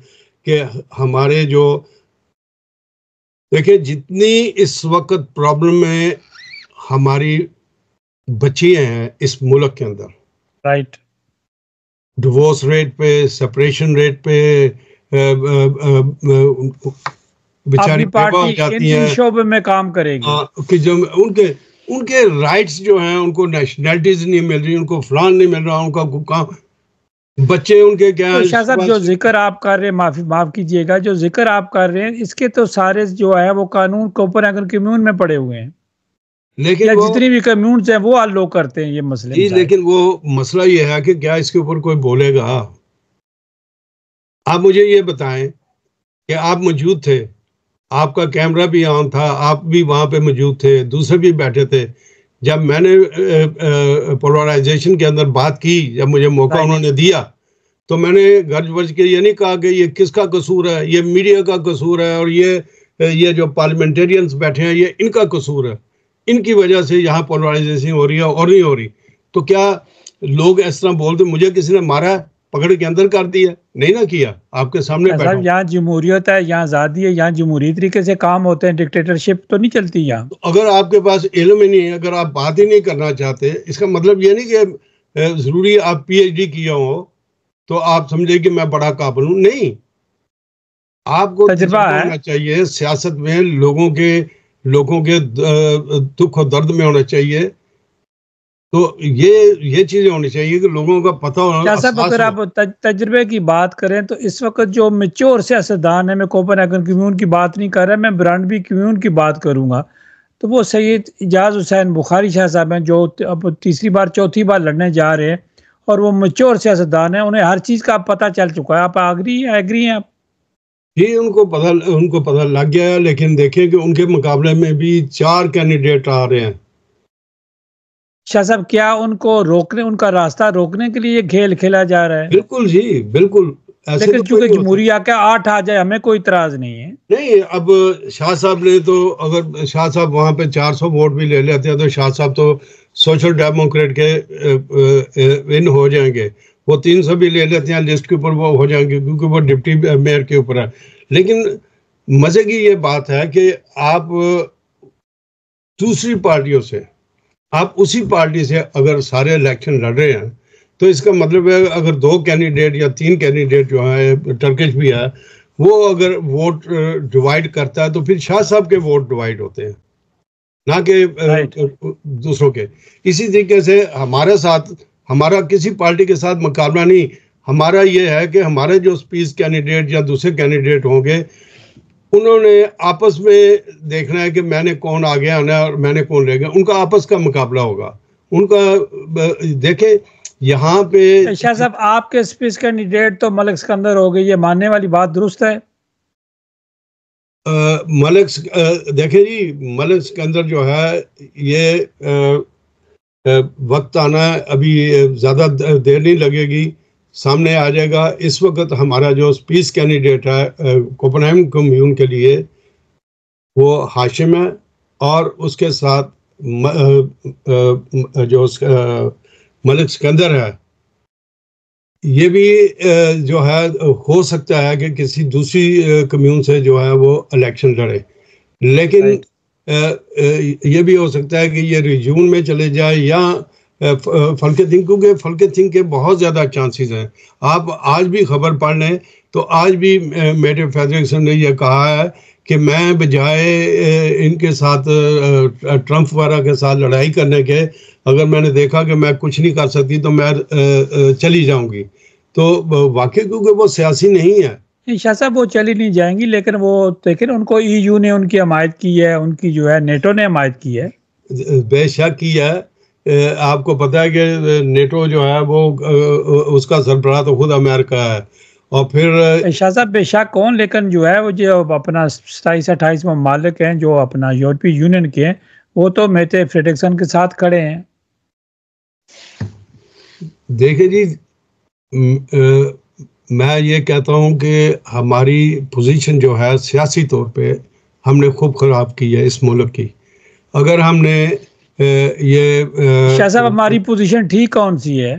कि हमारे जो, देखिए जितनी इस वक्त प्रॉब्लम में हमारी बच्चियां हैं इस मुल्क के अंदर, राइट, डिवोर्स रेट पे, सेपरेशन रेट पे, बेचारी आपकी बेवा हो पार्टी जाती इन हैं। शोबे में काम करेगी कि जो उनके उनके राइट्स जो हैं, उनको नेशनैलिटीज नहीं मिल रही, उनको फलान नहीं मिल रहा, उनका काम, बच्चे उनके क्या तो है। शाह साहब जो जिक्र आप कर रहे हैं, माफ कीजिएगा, जो जिक्र आप कर रहे हैं इसके तो सारे जो है वो कानून कोपेनहेगन कम्यून में पड़े हुए हैं, लेकिन या वो जितनी भी कम्यून्स हैं वो अल्लो करते हैं ये मसले। जी, लेकिन वो मसला ये है कि क्या इसके ऊपर कोई बोलेगा? आप मुझे ये बताएं कि आप मौजूद थे, आपका कैमरा भी ऑन था, आप भी वहां पे मौजूद थे, दूसरे भी बैठे थे, जब मैंने पोलराइजेशन के अंदर बात की, जब मुझे मौका उन्होंने दिया, तो मैंने गर्ज वर्ज के ये नहीं कहा कि ये किसका कसूर है, ये मीडिया का कसूर है, और ये जो पार्लियामेंटेरियंस बैठे हैं ये इनका कसूर है, इनकी वजह से यहाँ पोलराइजेशन हो रही है और नहीं हो रही। तो क्या लोग इस तरह बोलते मुझे किसी ने मारा, पकड़ के अंदर कर दिया? नहीं ना किया, आपके सामने बैठा। यहाँ जमहूरियत है, यहाँ आज़ादी है, यहाँ जमहूरी तरीके से काम होते हैं, डिक्टेटरशिप तो नहीं चलती यहाँ। तो अगर आपके पास इल्म ही नहीं है, अगर आप बात ही नहीं करना चाहते, इसका मतलब ये नहीं कि जरूरी आप पीएचडी किया हो तो आप समझे कि मैं बड़ा काबिल हूं। नहीं, आपको तजुर्बा होना चाहिए सियासत में, लोगों के दुख और दर्द में होना चाहिए। तो ये चीजें होनी चाहिए कि लोगों का पता होना। साहब अगर आप तजर्बे की बात करें तो इस वक्त जो मेच्योर सियासतदान है, मैं कोपेनहेगन कम्यून की बात नहीं कर रहा, मैं ब्रांडबी कम्यून की बात करूंगा, तो वो सैयद इजाज हुसैन बुखारी शाह साहब हैं, जो अब तीसरी बार चौथी बार लड़ने जा रहे हैं, और वो मेच्योर सियासतदान है, उन्हें हर चीज का पता चल चुका है। आप एग्री हैं आप? जी, उनको पता लग गया है, लेकिन देखें कि उनके मुकाबले में भी 4 कैंडिडेट आ रहे हैं। शाह साहब क्या उनको रोकने, उनका रास्ता रोकने के लिए ये खेल खेला जा रहा है? बिल्कुल जी, बिल्कुल। लेकिन चूंकि जमहूरी आके 8 आ जाए हमें कोई इतराज नहीं है। नहीं, अब शाह साहब ने तो, अगर शाह साहब वहां पे 400 वोट भी ले लेते हैं तो शाह साहब तो सोशल डेमोक्रेट के विन हो जाएंगे। वो 300 भी ले लेते हैं लिस्ट के ऊपर, वो हो जाएंगे, क्योंकि वो डिप्टी मेयर के ऊपर है। लेकिन मजे की ये बात है कि आप दूसरी पार्टियों से, आप उसी पार्टी से अगर सारे इलेक्शन लड़ रहे हैं, तो इसका मतलब है अगर 2 कैंडिडेट या 3 कैंडिडेट जो है, टर्किश भी है, वो अगर वोट डिवाइड करता है तो फिर शाह साहब के वोट डिवाइड होते हैं, ना कि दूसरों के। इसी तरीके से हमारा किसी पार्टी के साथ मुकाबला नहीं, हमारा ये है कि हमारे जो स्पीच कैंडिडेट या दूसरे कैंडिडेट होंगे, उन्होंने आपस में देखना है कि मैंने कौन आगे आना है और मैंने कौन रह गया। उनका आपस का मुकाबला होगा उनका। देखें यहाँ पे शाह साहब आपके स्पीच कैंडिडेट तो मलिक सिकंदर हो गए, ये मानने वाली बात दुरुस्त है? देखें जी, मलिक सिकंदर जो है ये वक्त आना है, अभी ज़्यादा देर नहीं लगेगी, सामने आ जाएगा। इस वक्त हमारा जो स्पीच कैंडिडेट है कोपेनहेगन कम्यून के लिए, वो हाशिम है, और उसके साथ जो मलिक सिकंदर है, ये भी जो है हो सकता है कि किसी दूसरी कम्यून से जो है वो इलेक्शन लड़े। लेकिन ये भी हो सकता है कि ये रिज्यून में चले जाए या फलके थिंक, क्योंकि फलके थिंक के बहुत ज़्यादा चांसेस हैं। आप आज भी खबर पढ़ लें तो आज भी मेरे फेडरेशन ने यह कहा है कि मैं बजाय इनके साथ ट्रम्प वगैरह के साथ लड़ाई करने के, अगर मैंने देखा कि मैं कुछ नहीं कर सकती तो मैं चली जाऊंगी। तो वाकई क्योंकि वो सियासी नहीं है। शाह साहब वो चली नहीं जाएंगी, लेकिन वो देखें उनको ईयू ने उनकी हमायत की है, उनकी जो है नेटो ने हमायत की है। बेशक की है। आपको पता है कि नेटो जो है वो उसका सरबराह तो खुद अमेरिका है। और फिर शाह साहब बेशक कौन, लेकिन जो है वो जो अपना 27-28 ममालिक हैं जो अपना यूरोपीय यूनियन के, वो तो मेटे फ्रेडरिक्सन के साथ खड़े हैं। देखिए जी, मैं ये कहता हूँ कि हमारी पोजीशन जो है सियासी तौर पे हमने खूब ख़राब की है इस मुल्क की। अगर हमने शाह साहब हमारी पोजीशन ठीक कौन सी है?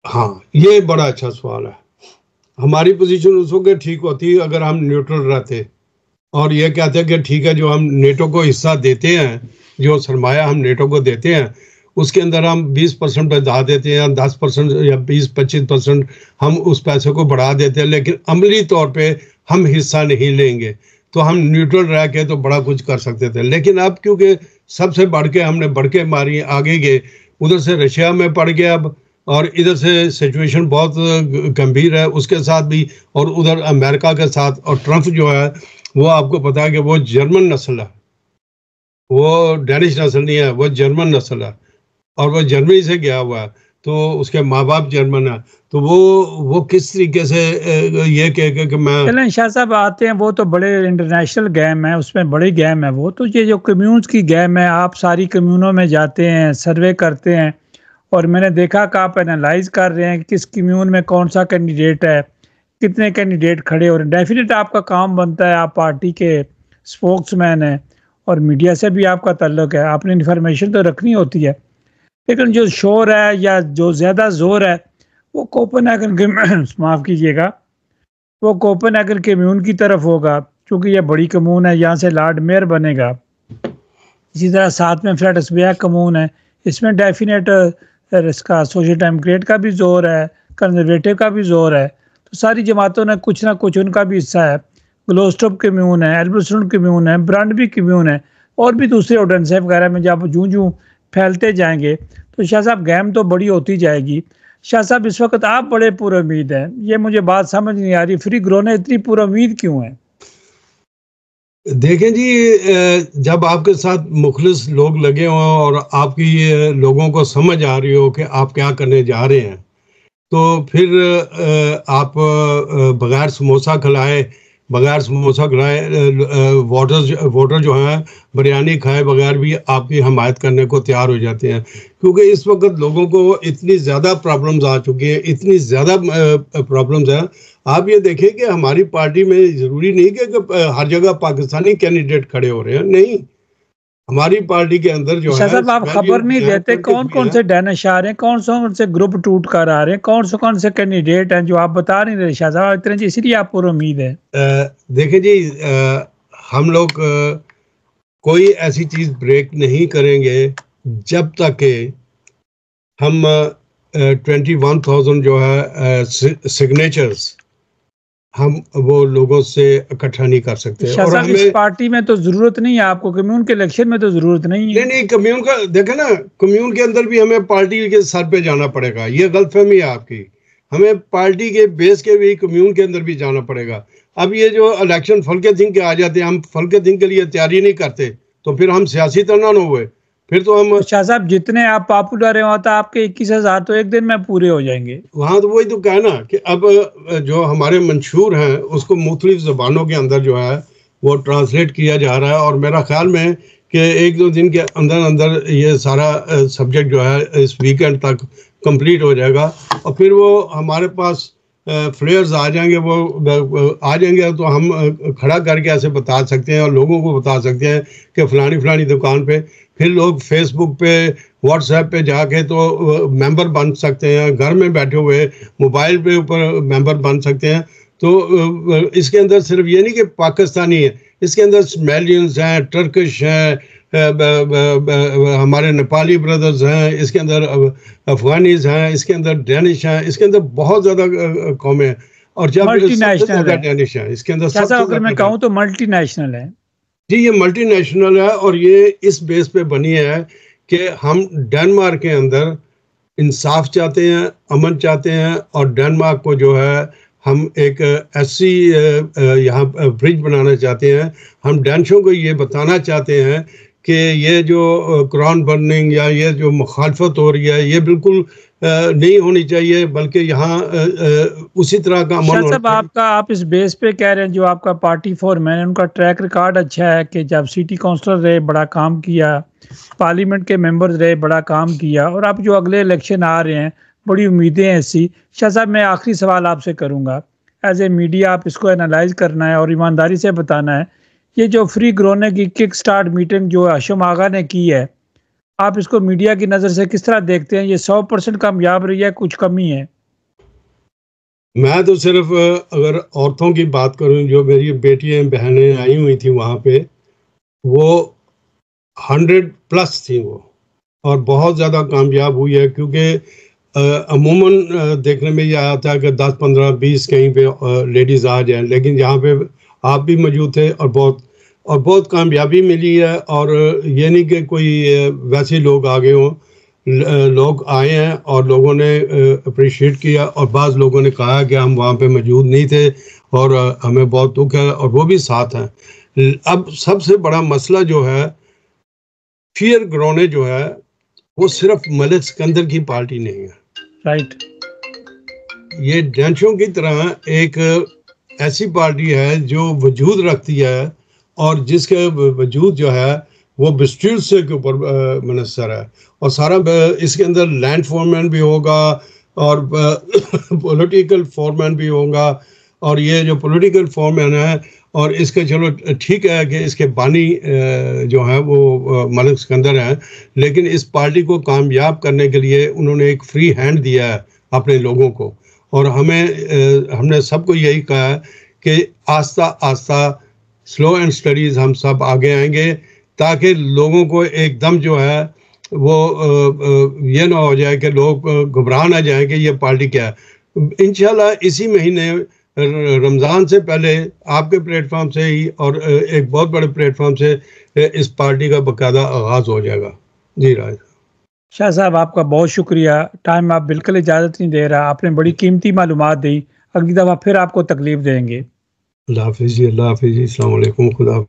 हाँ, ये बड़ा अच्छा सवाल है। हमारी पोजीशन उस वक्त ठीक होती अगर हम न्यूट्रल रहते और ये कहते हैं कि ठीक है, जो हम नेटो को हिस्सा देते हैं, जो सरमाया हम नेटो को देते हैं, उसके अंदर हम 20% बढ़ा देते हैं, 10% या 20-25% हम उस पैसे को बढ़ा देते हैं, लेकिन अमली तौर पे हम हिस्सा नहीं लेंगे। तो हम न्यूट्रल रह के तो बड़ा कुछ कर सकते थे, लेकिन अब क्योंकि सबसे बढ़ के हमने बढ़ के मारी आगे गए, उधर से रशिया में पड़ गया अब, और इधर से सिचुएशन बहुत गंभीर है उसके साथ भी, और उधर अमेरिका के साथ। और ट्रंप जो है वो आपको पता है कि वो जर्मन नस्ल है, वो डेनिश नस्ल नहीं है, वो जर्मन नस्ल है, और वो जर्मनी से गया हुआ है, तो उसके माँ बाप जर्मन है। तो वो किस तरीके से ये कह कि मैं चलें शाह साहब आते हैं, वो तो बड़े इंटरनेशनल गेम है, उसमें बड़ी गेम है वो। तो ये जो कम्यून्स की गेम है, आप सारी कम्यूनों में जाते हैं, सर्वे करते हैं, और मैंने देखा कि आप एनालाइज कर रहे हैं कि किस कम्यून में कौन सा कैंडिडेट है, कितने कैंडिडेट खड़े हो रहे हैं। डेफिनेट आपका काम बनता है, आप पार्टी के स्पोक्समैन हैं और मीडिया से भी आपका ताल्लुक है, आपने इन्फॉर्मेशन तो रखनी होती है। लेकिन जो शोर है या जो ज़्यादा जोर है वो कोपेनहेगन के माफ़ कीजिएगा, वो कोपेनहेगन कम्यून की तरफ होगा, क्योंकि ये बड़ी कम्यून है, यहाँ से लॉर्ड मेयर बनेगा। इसी तरह साथ में फ्रेडरिक्सबर्ग कम्यून है, इसमें डेफिनेट इसका सोशल डेमोक्रेट का भी जोर है, कंजर्वेटिव का भी जोर है। तो सारी जमातों ने कुछ ना कुछ उनका भी हिस्सा है। ग्लोस्टोप कम्यून है, एल्बर्टसन कम्यून है, ब्रांडबी कम्यून है, और भी दूसरे ओडेंसे वगैरह में जब जूं फैलते जाएंगे तो शाह साहब गेम तो बड़ी होती जाएगी। शाह साहब इस वक्त आप बड़े पुरुम्मीद हैं, ये मुझे बात समझ नहीं आ रही, फ्री ग्रो ने इतनी पुरुम्मीद क्यों है? देखें जी, जब आपके साथ मुखलिस लोग लगे हों और आपकी लोगों को समझ आ रही हो कि आप क्या करने जा रहे हैं, तो फिर आप बगैर समोसा खिलाए वोटर जो हैं बिरयानी खाए बगैर भी आपकी हमायत करने को तैयार हो जाते हैं। क्योंकि इस वक्त लोगों को इतनी ज़्यादा प्रॉब्लम्स आ चुकी हैं, इतनी ज़्यादा प्रॉब्लम्स हैं। आप ये देखें कि हमारी पार्टी में ज़रूरी नहीं कि हर जगह पाकिस्तानी कैंडिडेट खड़े हो रहे हैं, नहीं, हमारी पार्टी के अंदर जो है साहब आप खबर नहीं देते कौन कौन से डैनिश आ रहे हैं, कौन से ग्रुप टूट कर आ रहे हैं, कौन से कैंडिडेट हैं जो आप बता नहीं रहे शाह साहब इतने, इसलिए आपको उम्मीद है। देखिए जी, हम लोग कोई ऐसी चीज ब्रेक नहीं करेंगे जब तक कि हम 21,000 जो है सिग्नेचर्स हम वो लोगों से इकट्ठा नहीं कर सकते। और हमें इस पार्टी में तो जरूरत नहीं है, आपको कम्यून के इलेक्शन में तो जरूरत नहीं है। नहीं, कम्यून का देखे ना, कम्यून के अंदर भी हमें पार्टी के सर पे जाना पड़ेगा, ये गलतफहमी है आपकी। हमें पार्टी के बेस के भी कम्यून के अंदर भी जाना पड़ेगा। अब ये जो इलेक्शन फलके थिंक के आ जाते हैं, हम फलके थिंक के लिए तैयारी नहीं करते, तो फिर हम सियासी तरह न हुए, फिर तो हम शाह साहब जितने आप पॉपुलर हैं वहाँ तो आपके 21,000 तो एक दिन में पूरे हो जाएंगे। वहाँ तो वही तो कहना कि अब जो हमारे मंशूर हैं उसको मुख्तलिफ ज़बानों के अंदर जो है वो ट्रांसलेट किया जा रहा है, और मेरा ख्याल में कि 1-2 दिन के अंदर अंदर ये सारा सब्जेक्ट जो है इस वीकेंड तक कंप्लीट हो जाएगा, और फिर वो हमारे पास फ्लेयर्स आ जाएंगे, वो आ जाएंगे तो हम खड़ा करके ऐसे बता सकते हैं और लोगों को बता सकते हैं कि फलानी दुकान पे। फिर लोग फेसबुक पे व्हाट्सएप पे जाके तो मेंबर बन सकते हैं, घर में बैठे हुए मोबाइल पे ऊपर मेंबर बन सकते हैं। तो इसके अंदर सिर्फ ये नहीं कि पाकिस्तानी है, इसके अंदर स्मेलियंस हैं, टर्किश हैं, हमारे नेपाली ब्रदर्स हैं, इसके अंदर अफगानीज हैं, इसके अंदर डेनिश हैं, इसके अंदर बहुत ज़्यादा कौमें हैं, और जब मल्टीनेशनल है डेनिश है इसके अंदर। अगर मैं कहूँ तो मल्टीनेशनल है जी, ये मल्टीनेशनल है, और ये इस बेस पे बनी है कि हम डेनमार्क के अंदर इंसाफ चाहते हैं, अमन चाहते हैं, और डेनमार्क को जो है हम एक ऐसी यहाँ ब्रिज बनाना चाहते हैं। हम डेनिशों को ये बताना चाहते हैं कि ये जो कुरान बर्निंग या ये जो मुखालफत हो रही है, ये बिल्कुल नहीं होनी चाहिए, बल्कि यहाँ उसी तरह का अमल होना साहब, आपका आप इस बेस पे कह रहे हैं जो आपका पार्टी फॉरमैन है उनका ट्रैक रिकॉर्ड अच्छा है कि जब सिटी काउंसलर रहे बड़ा काम किया, पार्लियामेंट के मेंबर्स रहे बड़ा काम किया, और अब जो अगले इलेक्शन आ रहे हैं बड़ी उम्मीदें हैं ऐसी। शाह साहब, मैं आखिरी सवाल आपसे करूंगा, एज ए मीडिया आप इसको एनालाइज करना है और ईमानदारी से बताना है, ये जो फ्री ग्रोने की किक स्टार्ट मीटिंग जो हाशिम आगा ने की है, आप इसको मीडिया की नज़र से किस तरह देखते हैं? ये 100% कामयाब रही है, कुछ कमी है? मैं तो सिर्फ अगर औरतों की बात करूं, जो मेरी बेटियां बहनें आई हुई थी वहाँ पे, वो 100+ थी वो, और बहुत ज़्यादा कामयाब हुई है। क्योंकि अमूमन देखने में ये आया था कि 10, 15, 20 कहीं पे लेडीज़ आ जाएं, लेकिन यहाँ पे आप भी मौजूद थे और बहुत कामयाबी मिली है। और ये नहीं कि कोई वैसे लोग आ गए हों, लोग आए हैं और लोगों ने अप्रिशिएट किया, और बाज़ लोगों ने कहा कि हम वहाँ पे मौजूद नहीं थे और हमें बहुत दुख है, और वो भी साथ हैं। अब सबसे बड़ा मसला जो है, फियर ग्रोने जो है, वो सिर्फ मलिक सिकंदर की पार्टी नहीं है। राइट। ये डेंशों की तरह एक ऐसी पार्टी है जो वजूद रखती है, और जिसके वजूद जो है वो बिस्ट्रील्स के ऊपर मुनस्सर है, और सारा इसके अंदर लैंड फॉरमैन भी होगा और पॉलिटिकल फॉरमैन भी होगा। और ये जो पॉलिटिकल फॉरमैन है, और इसके चलो ठीक है कि इसके बानी जो है वो मलिक सिकंदर हैं, लेकिन इस पार्टी को कामयाब करने के लिए उन्होंने एक फ्री हैंड दिया है अपने लोगों को। और हमने सबको यही कहा है कि आस्ता आस्ता, स्लो एंड स्टडीज़ हम सब आगे आएंगे, ताकि लोगों को एकदम जो है वो ये ना हो जाए कि लोग घबरा ना जाए कि ये पार्टी क्या है। इंशाल्लाह इसी महीने रमज़ान से पहले आपके प्लेटफॉर्म से ही और एक बहुत बड़े प्लेटफॉर्म से इस पार्टी का बाकायदा आगाज़ हो जाएगा। जी राज शाह साहब, आपका बहुत शुक्रिया। टाइम आप बिल्कुल इजाज़त नहीं दे रहा, आपने बड़ी कीमती मालूमात दी। अगली दफ़ा फिर आपको तकलीफ देंगे। अल्लाह हाफिज़ जी, अल्लाह हाफिज़ जी, अस्सलाम वालेकुम, खुदा।